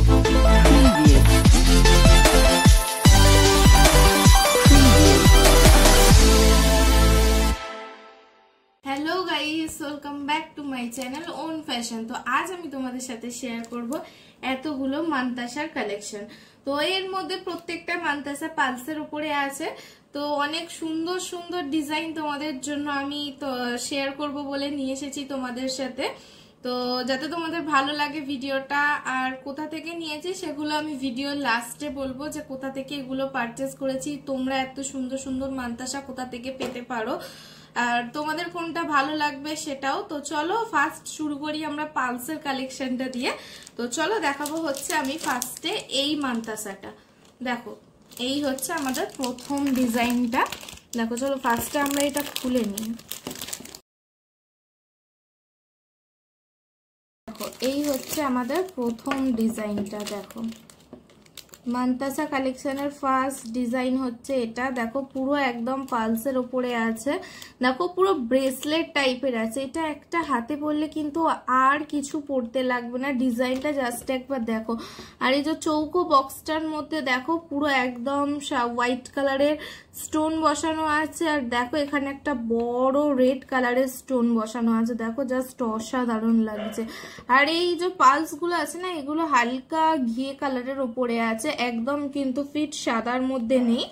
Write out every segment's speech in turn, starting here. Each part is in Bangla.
Hello guys, welcome back to my channel on fashion. तो आज আমি তোমাদের সাথে শেয়ার করব এতগুলো মান্তাসার কালেকশন। তো এর মধ্যে প্রত্যেকটা মান্তাসা পালসের উপরে আছে। তো অনেক সুন্দর সুন্দর ডিজাইন তোমাদের জন্য আমি তো শেয়ার করব বলে নিয়ে এসেছি তোমাদের সাথে। তো যাতে তোমাদের ভালো লাগে ভিডিওটা, আর কোথা থেকে নিয়েছি সেগুলো আমি ভিডিও লাস্টে বলবো যে কোথা থেকে এগুলো পারচেজ করেছি, তোমরা এত সুন্দর সুন্দর মান্তাসা কোথা থেকে পেতে পারো আর তোমাদের কোনটা ভালো লাগবে সেটাও। তো চলো ফার্স্ট শুরু করি আমরা পালসের কালেকশনটা দিয়ে। তো চলো দেখাবো হচ্ছে আমি ফার্স্টে এই মান্তাসাটা। দেখো এই হচ্ছে আমাদের প্রথম ডিজাইনটা। দেখো চলো ফার্স্টে আমরা এটা খুলে নিই। দেখো এই হচ্ছে আমাদের প্রথম ডিজাইনটা। দেখো মান্তাসা কালেকশনের ফার্স্ট ডিজাইন হচ্ছে এটা। দেখো পুরো একদম পালসের উপরে আছে। দেখো পুরো ব্রেসলেট টাইপের আছে। এটা একটা হাতে পরলে কিন্তু আর কিছু পরতে লাগবে না। ডিজাইনটা জাস্ট একবার দেখো। আর এই যে চৌকো বক্সটার মধ্যে দেখো পুরো একদম হোয়াইট কালারের স্টোন বসানো আছে। আর দেখো এখানে একটা বড় রেড কালারের স্টোন বসানো আছে। দেখো জাস্ট অসাধারণ লাগছে। আর এই যে পালস গুলো আছে না, এগুলো হালকা ঘিয়ে কালারের উপরে আছে, একদম কিন্তু ফিট সাদার মধ্যে নেই।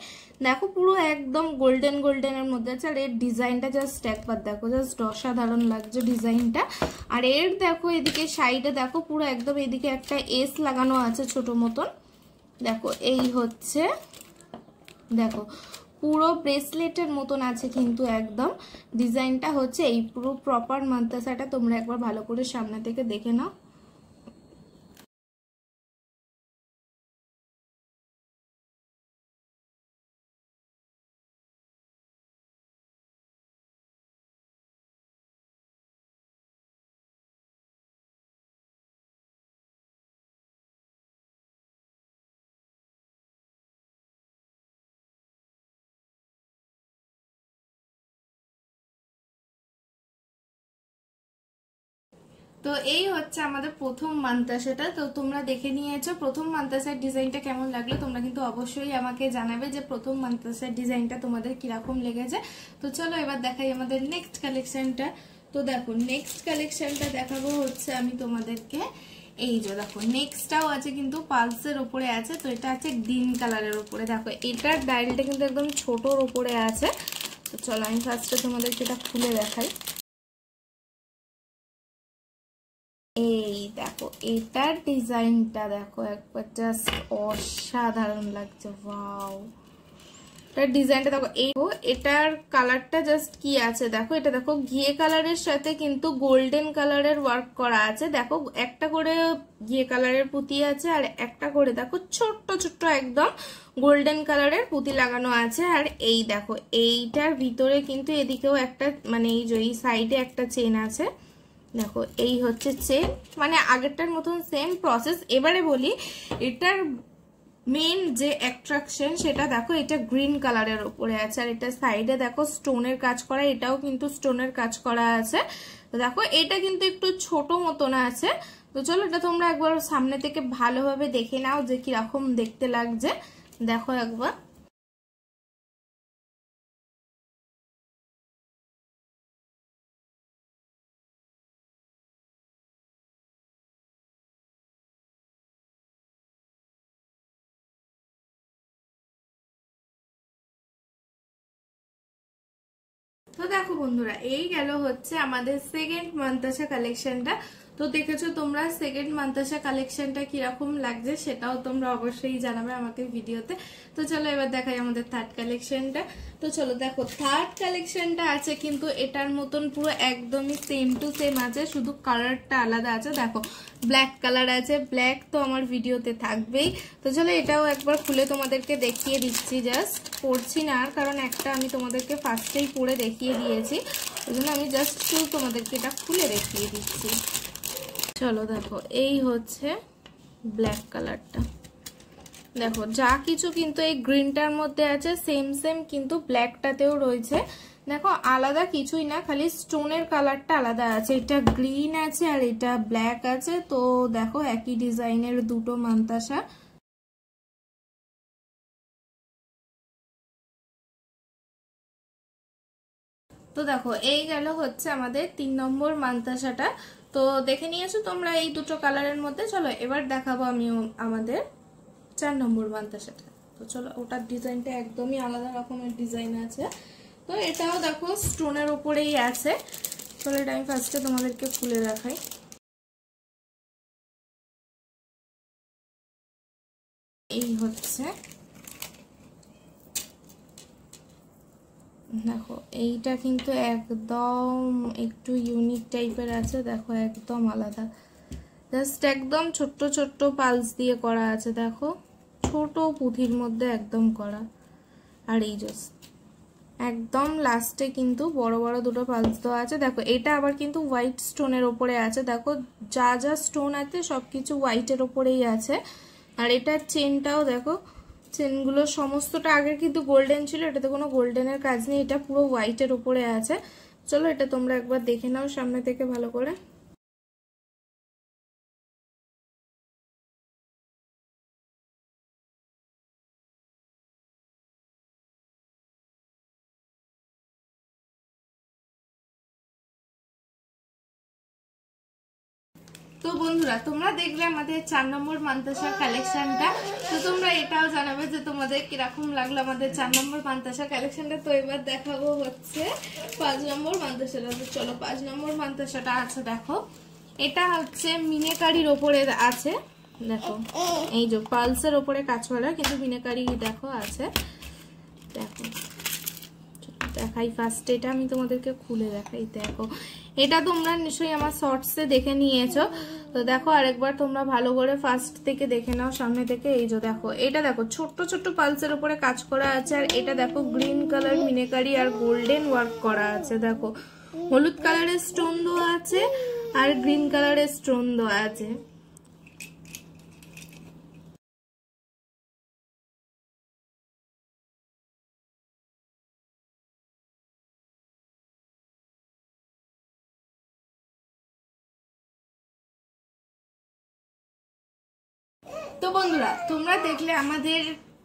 দেখো পুরো একদম গোল্ডেন গোল্ডেনের মধ্যে আছে। আর এর ডিজাইনটা জাস্ট একবার দেখো, জাস্ট অসাধারণ লাগছে ডিজাইনটা। আর এর দেখো এদিকে সাইডে দেখো পুরো একদম এদিকে একটা এস লাগানো আছে ছোট মতন। দেখো এই হচ্ছে, দেখো পুরো ব্রেসলেটের মতন আছে কিন্তু একদম ডিজাইনটা হচ্ছে এই পুরো প্রপার মান্তাসাটা তোমরা একবার ভালো করে সামনে থেকে দেখে নাও। তো এই হচ্ছে আমাদের প্রথম মান্তাসাটা। তো তোমরা দেখে নিয়েছো প্রথম মান্তাসার ডিজাইনটা কেমন লাগলো। তোমরা কিন্তু অবশ্যই আমাকে জানাবে যে প্রথম মান্তাসার ডিজাইনটা তোমাদের কিরকম লেগেছে। তো চলো এবার দেখাই আমাদের নেক্সট কালেকশনটা। তো দেখো নেক্সট কালেকশনটা দেখাবো হচ্ছে আমি তোমাদেরকে। এই যে দেখো নেক্সটটাও আছে কিন্তু পালসের উপরে আছে। তো এটা আছে গ্রিন কালারের উপরে। দেখো এটার ডায়ালটা কিন্তু একদম ছোটর উপরে আছে। তো চলো আমি ফার্স্টে তোমাদেরকে এটা খুলে দেখাই। এই দেখো এটার ডিজাইনটা দেখো একবার জাস্ট অসাধারণ লাগছে। ওয়াও, এটার ডিজাইনটা দেখো। এটার কালারটা জাস্ট কি আছে দেখো। এটা দেখো ঘিয়ে কালারের সাথে কিন্তু গোল্ডেন কালারের ওয়ার্ক করা আছে। দেখো একটা করে ঘিয়ে কালারের পুঁতি আছে আর একটা করে দেখো ছোট্ট ছোট্ট একদম গোল্ডেন কালারের পুঁতি লাগানো আছে। আর এই দেখো এইটার ভিতরে কিন্তু এদিকেও একটা মানে এই যে এই সাইডে একটা চেন আছে। দেখো এই হচ্ছে চেন, মানে আগেরটার মতন সেম প্রসেস। এবারে বলি এটার মেন যে অ্যাট্রাকশন সেটা দেখো এটা গ্রিন কালারের উপরে আছে। আর এটা সাইডে দেখো স্টোনের কাজ করা, এটাও কিন্তু স্টোনের কাজ করা আছে। তো দেখো এটা কিন্তু একটু ছোট মতন আছে। তো চলো এটা তোমরা একবার সামনে থেকে ভালোভাবে দেখে নাও যে কিরকম দেখতে লাগছে। দেখো একবার। তো দেখো বন্ধুরা এই গেল হচ্ছে আমাদের সেকেন্ড মান্তাসা কালেকশনটা। তো দেখেছো তোমরা সেকেন্ড মান্তাসা কালেকশনটা কিরকম লাগছে সেটাও তোমরা অবশ্যই জানাবে আমাকে ভিডিওতে। তো চলো এবার দেখাই আমাদের থার্ড কালেকশনটা। তো চলো দেখো থার্ড কালেকশনটা আছে কিন্তু এটার মতন পুরো একদমই সেম টু সেম আছে, শুধু কালারটা আলাদা আছে। দেখো ব্ল্যাক কালার আছে, ব্ল্যাক তো আমার ভিডিওতে থাকবেই। তো চলো এটাও একবার খুলে তোমাদেরকে দেখিয়ে দিচ্ছি। জাস্ট পরছি না আর, কারণ একটা আমি তোমাদেরকে ফার্স্টেই পরে দেখিয়ে দিয়েছি, ওই জন্য আমি জাস্ট তোমাদেরকে এটা খুলে দেখিয়ে দিচ্ছি। চলো দেখো এই হচ্ছে ব্ল্যাক কালারটা। দেখো যা কিছু কিন্তু এই গ্রিনটার মধ্যে আছে সেম সেম কিন্তু ব্ল্যাকটাতেও রয়েছে। দেখো আলাদা কিছুই না, খালি স্টোনের কালারটা আলাদা আছে, এটা গ্রিন আছে আর এটা ব্ল্যাক আছে। তো দেখো একই ডিজাইনের দুটো মান্তাসা। তো দেখো এই গেল হচ্ছে আমাদের 3 নম্বর মান্তাসাটা। তো দেখে নিয়েছো তোমরা এই দুটো কালারের মধ্যে। চলো এবার দেখাবো আমি আমাদের 4 নম্বর মান্তাসাটা। তো চলো, ওটার ডিজাইনটা একদমই আলাদা রকমের ডিজাইন আছে। তো এটাও দেখো স্টোনের উপরেই আছে। চলো এটা আমি ফার্স্টে তোমাদেরকে খুলে দেখাই। এই হচ্ছে, দেখো এইটা কিন্তু একদম একটু ইউনিক টাইপের আছে। দেখো একদম আলাদা, জাস্ট একদম ছোট্ট ছোট্ট পালস দিয়ে করা আছে। দেখো ছোট পুঁথির মধ্যে একদম করা। আর এই জাস্ট একদম লাস্টে কিন্তু বড় বড় দুটো পালস দেওয়া আছে। দেখো এটা আবার কিন্তু হোয়াইট স্টোনের ওপরে আছে। দেখো যা যা স্টোন আছে সবকিছু হোয়াইটের ওপরেই আছে। আর এটার চেনটাও দেখো, চেনগুলো সমস্তটা আগে কিন্তু গোল্ডেন ছিল, এটাতে কোনো গোল্ডেনের কাজ নেই, এটা পুরো হোয়াইটের উপরে আছে। চলো এটা তোমরা একবার দেখে নাও সামনে থেকে ভালো করে। তো বন্ধুরা তোমরা দেখলে আমাদের 4 নম্বর মান্তাসার কালেকশনটা। তো তোমরা এটাও জানাবে যে তোমাদের কিরকম লাগলো আমাদের 4 নম্বর মান্তাসা কালেকশনটা। তো এবার দেখাবো হচ্ছে 5 নম্বর মান্তাসাটা। তো চলো 5 নম্বর মান্তাসাটা আছে। দেখো এটা হচ্ছে মিনেকারির ওপরে আছে। দেখো এই যে পালসের ওপরে কাজ করা, কিন্তু মিনেকারি দেখো আছে। দেখো দেখাই ফার্স্ট, এটা আমি তোমাদেরকে খুলে দেখাই। দেখো এটা তোমরা নিশ্চয়ই আমার শর্টসে দেখে নিয়েছো। তো দেখো আরেকবার তোমরা ভালো করে ফার্স্ট থেকে দেখে নাও সামনে থেকে। এই যে দেখো এটা দেখো ছোট্ট ছোট্ট পালসের উপরে কাজ করা আছে। আর এটা দেখো গ্রিন কালার মিনেকারি আর গোল্ডেন ওয়ার্ক করা আছে। দেখো হলুদ কালারের স্টোন দেওয়া আছে আর গ্রিন কালারের স্টোন দেওয়া আছে। তো বন্ধুরা তোমরা দেখলে আমাদের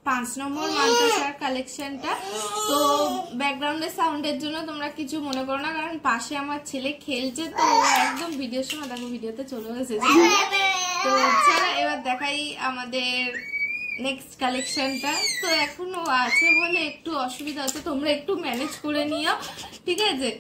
5 নম্বর মান্তাসার কালেকশনটা। তো ব্যাকগ্রাউন্ডের সাউন্ডের জন্য তোমরা কিছু মনে করো না, কারণ পাশে আমার ছেলে খেলছে। তো একদম ভিডিওর সময় দেখো ভিডিওতে চলে এসেছে। তো চলো এবার দেখাই আমাদের নেক্সট কালেকশনটা। তো এখনো আছে বলে একটু অসুবিধা হচ্ছে, তোমরা একটু ম্যানেজ করে নিও, ঠিক আছে?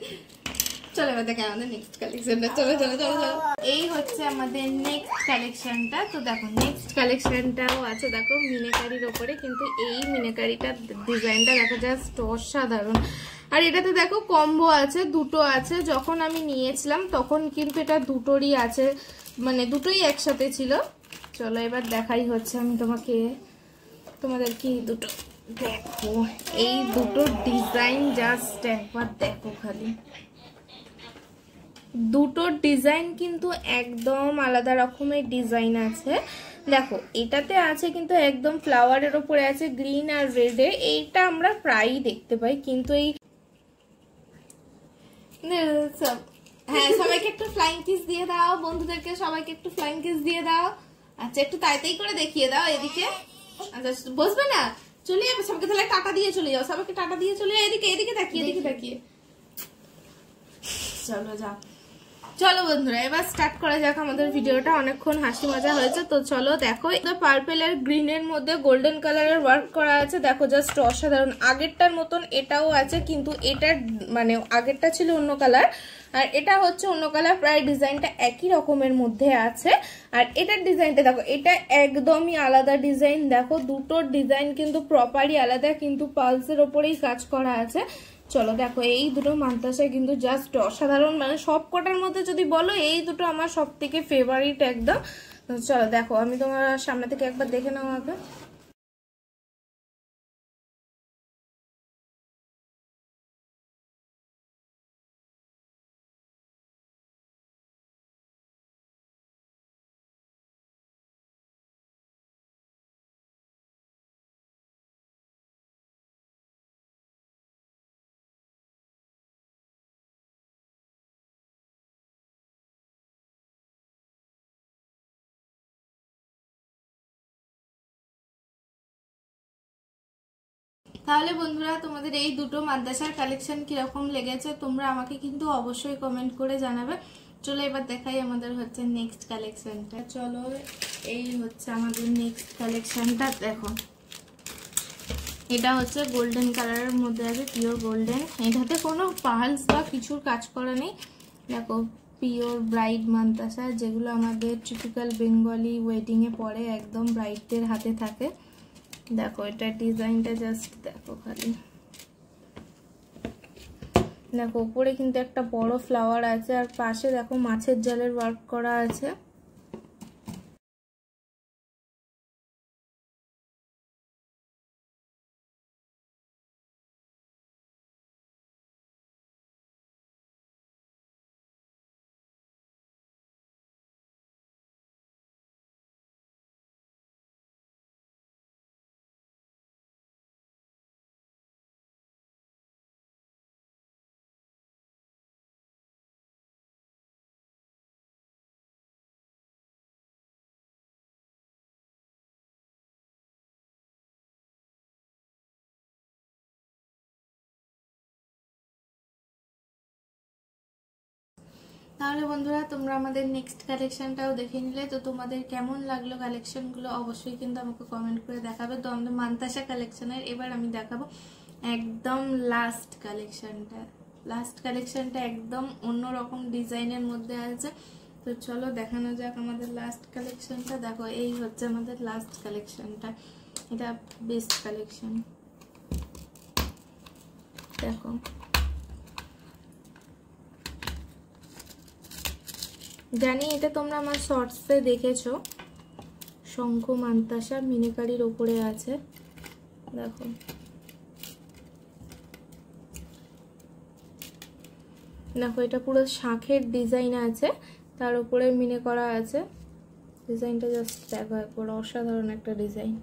চলো এবার দেখে আমাদের নেক্সট কালেকশনটা। চলো চলো চলো চলো, এই হচ্ছে আমাদের নেক্সট কালেকশনটা। তো দেখো নেক্সট কালেকশনটাও আছে দেখো মিনেকারির ওপরে, কিন্তু এই মিনেকারিটার ডিজাইনটা দেখো জাস্ট অসাধারণ। আর এটাতে দেখো কম্বো আছে, দুটো আছে। যখন আমি নিয়েছিলাম তখন কিন্তু এটা দুটোরই আছে, মানে দুটোই একসাথে ছিল। চলো এবার দেখাই হচ্ছে আমি তোমাদের কি দুটো। দেখো এই দুটো ডিজাইন জাস্ট একবার দেখো খালি, দুটোর ডিজাইন কিন্তু একদম আলাদা রকমের ডিজাইন আছে। দেখো এটাতে আছে কিন্তু একদম ফ্লাওয়ারের উপরে আছে গ্রিন আর রেডে। এইটা আমরা প্রায়ই দেখতে পাই, কিন্তু এই হ্যাঁ সবাইকে একটু ফ্লাইং কিস দিয়ে দাও, বন্ধুদেরকে সবাইকে একটু ফ্লাইং কিস দিয়ে দাও। আচ্ছা একটু তাই করে দেখিয়ে দাও এদিকে। আচ্ছা বসবে না, চলে যাবে সবাইকে, তাহলে টাটা দিয়ে চলে যাও, সবাইকে টাটা দিয়ে চলে যাও। এদিকে এদিকে তাকিয়ে, এদিকে তাকিয়ে। চলো যাও। চলো বন্ধুরা এবার স্টার্ট করা যাক আমাদের ভিডিওটা। অনেকক্ষণ হাসি মজা হয়েছে। তো চলো দেখো এটা পার্পল আর গ্রিনের মধ্যে গোল্ডেন কালারের ওয়ার্ক করা আছে। দেখো জাস্ট অসাধারণ। আগেরটার মতন এটাও আছে, কিন্তু এটার মানে আগেরটা ছিল অন্য কালার আর এটা হচ্ছে অন্য কালার, প্রায় ডিজাইনটা একই রকমের মধ্যে আছে। আর এটার ডিজাইনটা দেখো, এটা একদমই আলাদা ডিজাইন। দেখো দুটোর ডিজাইন কিন্তু প্রপারই আলাদা, কিন্তু পালসের ওপরেই কাজ করা আছে। চলো দেখো এই দুটো মান্তাসায় কিন্তু জাস্ট অসাধারণ, মানে সব কটার মধ্যে যদি বলো এই দুটো আমার সব থেকে ফেভারিট একদম। চলো দেখো আমি তোমার সামনে থেকে একবার দেখে নাও আগে। তাহলে বন্ধুরা তোমাদের এই দুটো মাদ্রাসার কালেকশন কিরকম লেগেছে তোমরা আমাকে কিন্তু অবশ্যই কমেন্ট করে জানাবে। চলো এবার দেখাই আমাদের হচ্ছে নেক্সট কালেকশনটা। চলো এই হচ্ছে আমাদের নেক্সট কালেকশনটা। দেখো এটা হচ্ছে গোল্ডেন কালারের মধ্যে আছে, পিওর গোল্ডেন। এটাতে কোনো পার্লস বা কিছুর কাজ করা নেই। দেখো পিওর ব্রাইড মান্তাসা, যেগুলো আমাদের টিপিক্যাল বেঙ্গলি ওয়েডিংয়ে পরে একদম ব্রাইডদের হাতে থাকে। দেখো এটা ডিজাইনটা জাস্ট দেখো খালি। দেখো উপরে কিন্তু একটা বড় ফ্লাওয়ার আছে, আর পাশে দেখো মাছের জালের ওয়ার্ক করা আছে। তাহলে বন্ধুরা তোমরা আমাদের নেক্সট কালেকশনটাও দেখে নিলে, তো তোমাদের কেমন লাগলো কালেকশনগুলো অবশ্যই কিন্তু আমাকে কমেন্ট করে দেখাবে। তো আমাদের মান্তাসা কালেকশনের এবার আমি দেখাবো একদম লাস্ট কালেকশনটা। লাস্ট কালেকশনটা একদম অন্যরকম ডিজাইনের মধ্যে আছে। তো চলো দেখানো যাক আমাদের লাস্ট কালেকশনটা। দেখো এই হচ্ছে আমাদের লাস্ট কালেকশনটা, এটা বেস্ট কালেকশন। দেখো জানি এটা তোমরা আমার শর্টসে দেখেছো, শঙ্খ মান্তাসা মিনিকারির ওপরে আছে। দেখো দেখো এটা পুরো শাঁখের ডিজাইন আছে, তার উপরে মিনে করা আছে। ডিজাইনটা জাস্ট দেখো একবার, অসাধারণ একটা ডিজাইন।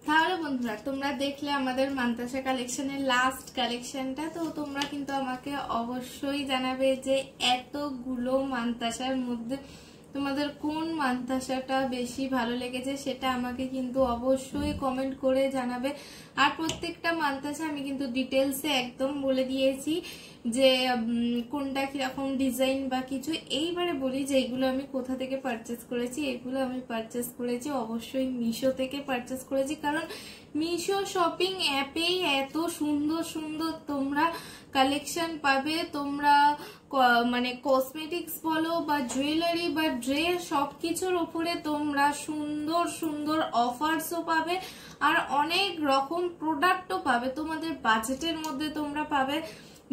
তাহলে বন্ধুরা তোমরা দেখলে আমাদের মান্তাসা কালেকশনের লাস্ট কালেকশনটা। তো তোমরা কিন্তু আমাকে অবশ্যই জানাবে যে এতগুলো মান্তাসার মধ্যে তোমাদের কোন মান্তাসাটা বেশি ভালো লেগেছে, সেটা আমাকে কিন্তু অবশ্যই কমেন্ট করে জানাবে। আর প্রত্যেকটা মান্তাসা আমি কিন্তু ডিটেলসে একদম বলে দিয়েছি যে কোনটা কিরকম ডিজাইন বা কিছু। এইবারে বলি যে এগুলো আমি কোথা থেকে পারচেস করেছি। এগুলো আমি পারচেস করেছি অবশ্যই মিশো থেকে পারচেস করেছি, কারণ মিশো শপিং অ্যাপেই এত সুন্দর সুন্দর তোমরা কালেকশন পাবে। তোমরা মানে কসমেটিক্স বলো বা জুয়েলারি বা ড্রেস, সবকিছুর উপরে তোমরা সুন্দর সুন্দর অফারসও পাবে, আর অনেক রকম প্রোডাক্টও পাবে তোমাদের বাজেটের মধ্যে তোমরা পাবে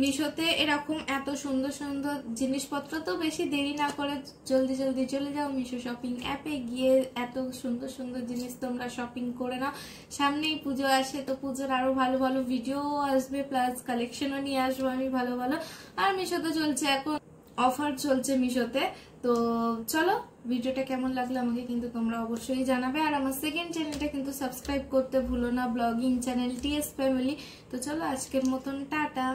মিশোতে। এরকম এত সুন্দর সুন্দর জিনিসপত্র, তো বেশি দেরি না করে জলদি জলদি চলে যাও মিশো শপিং অ্যাপে, গিয়ে এত সুন্দর সুন্দর জিনিস তোমরা শপিং করে নাও। সামনেই পুজো আসে, তো পুজোর আরো ভালো ভালো ভিডিও আসবে, প্লাস কালেকশনও নিয়ে আসবো আমি ভালো ভালো। আর মিশোতে চলছে এখন অফার চলছে মিশোতে। তো চলো ভিডিওটা কেমন লাগলো আমাকে কিন্তু তোমরা অবশ্যই জানাবে। আর আমার সেকেন্ড চ্যানেলটা কিন্তু সাবস্ক্রাইব করতে ভুলো না, ব্লগিং চ্যানেল টিএস ফ্যামিলি। তো চলো আজকের মতন টাটা।